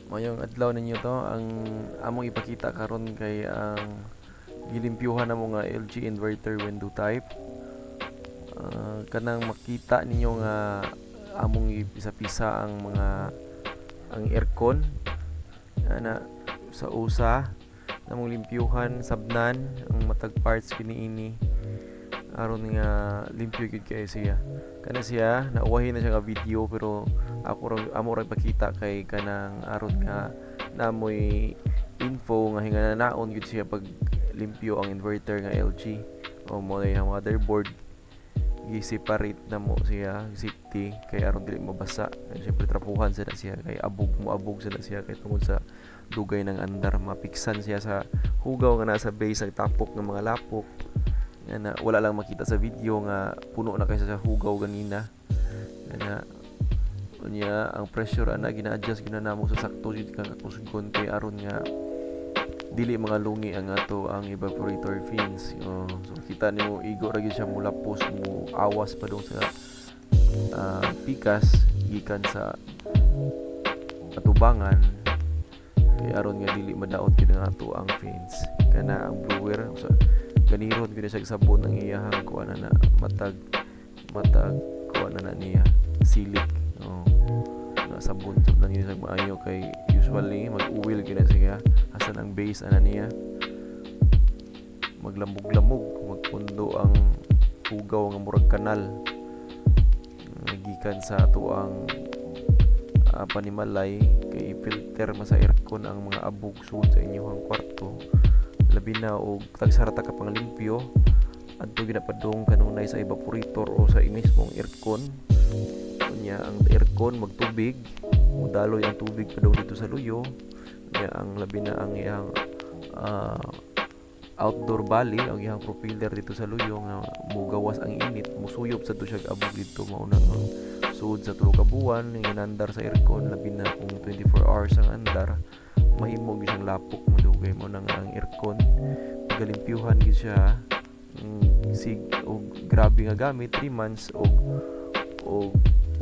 Mayong adlaw ninyo to ang among ipakita karon kay ang gilimpyuhan namo nga LG inverter window type. Kanang makita ninyo nga among ipisa-pisa ang mga ang aircon ana sa usa namong limpyuhan sabnan ang matag parts kiniini aron nga limpyo gyud kay siya. Kana siya nauwahi na siya nga video pero amo ra ipakita kay kanang aron nga namoy info nga hingananaon gyud siya pag limpyo ang inverter nga LG o mo na yung motherboard gi-separate na mo siya safety kay aron dili mabasa. Siyempre trapuhan sa siya kay abog sa siya kay tungod sa dugay ng andar mapiksan siya sa hugaw nga nasa base ng tapok ng mga lapok na wala lang makita sa video nga puno na kaysa sa hugaw ganina na unya ang pressure ana gina-adjust ginanamo sa sakto jud kang kusgon kay aron nga dili mga lungi ang ato ang evaporator fins. So kita nimo igo ra gyud siya mulapos mo awas pa dong sa pikas gikan sa atubangan kay aron nga dili madaot gyud ang ato ang fins. Kana ang blower so ganiron gyud siya sabon ang iyahang kuan na matag kuan na niya silik. Na sabon jud na niya maayo kay usually mag-uwil gyud siya asa ang base ana niya maglamog-lamog magpundo ang hugaw nga murag kanal gikan sa ato ang panimalay kay filter ma sa aircon ang mga abog sud sa inyong kwarto labi na og tagsarata ka pang limpyo adto ginapadong kanunay sa evaporator o sa mismong aircon unya ang aircon magtubig mudaloy ang tubig padong dito sa luyo unya ang labi na ang iyang outdoor bali ang iyang propeller dito sa luyo nga mugawas ang init musuyop sa to siya abog dito mao nang sud sa tulo ka buwan ning inandar sa aircon labi na kung 24 hours ang andar mahimo gyud siyang lapok madugay mo nang ang aircon pagalimpyuhan gyud siya sig og grabe nga gamit 3 months og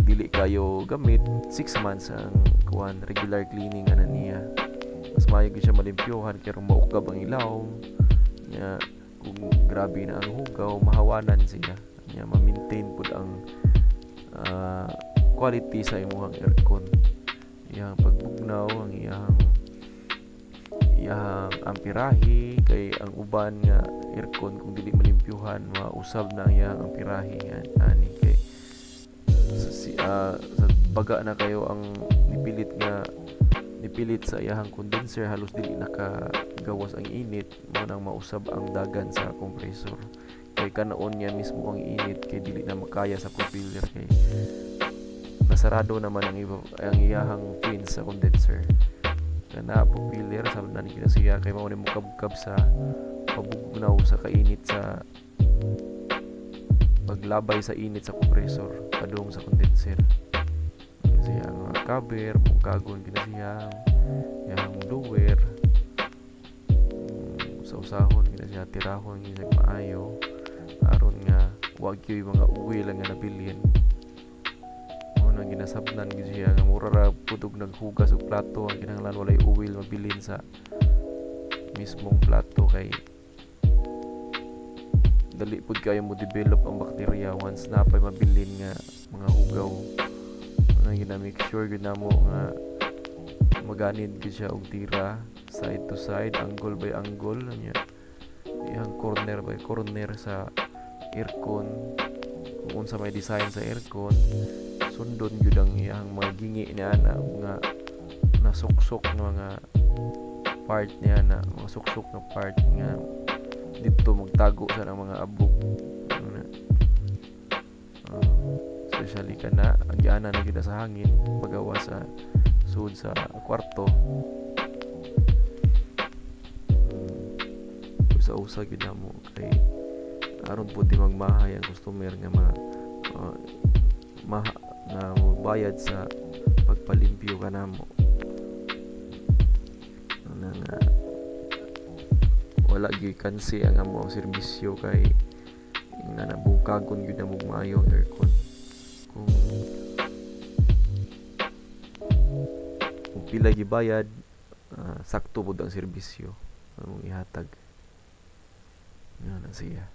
dili kayo gamit 6 months ang kuan regular cleaning ana niya mas maayo gyud siya malimpyuhan kay ron maukab ang ilaw nya kung grabe na ang hugaw mahawanan siya nya ma-maintain pud ang quality sa imong aircon iyang pagbugnaw ang iyang amperahe kay ang uban nga aircon kung dili malimpyuhan mausab na ang iyang amperahe ani kay sa baga na kayo ang nipilit sa iyang condenser halos dili nakagawas ang init mo nang mausab ang dagan sa compressor kay kanaon niya mismo ang init kay dili na makaya sa propeller kay nasarado naman ang iyahang fins sa condenser kana propeller sabdan kita siya kay mao ni mukabkab sa pabugnaw sa kainit sa paglabay sa init sa compressor padung sa condenser siya ang cover mungkagon kita siya yang blower sa usahon kita siya tirahon kita maayo aron nga wag yung mga uwi lang nga nabilin mo nang ginasabnan gyud siya nga mura ra putog naghugas og plato ang kinahanglan walay uwil mabilin sa mismong plato kay dali pud kayo mo develop ang bakterya once napay mabilin nga mga hugaw nga gina-make sure gyud namo nga maganid gyud siya og tira side to side angle by angle nya iyang corner by corner sa aircon kung unsa may design sa aircon sundon gyud ang iyang mga gingi niya na mga nasuksok nga mga part niya na mga suksok na part nga dito magtago sa mga abog especially kana ang giana na gyud sa hangin pagawa sa sud sa kwarto usa gyud namo kay aron pud di magmahay ang customer nga na magbayad sa pagpalimpyo kanamo nang wala gyud kansi ang among serbisyo kay nga nabukagon gyud na maayo ang aircon kung pila gibayad, sakto pud ang serbisyo among ihatag. Yan na siya.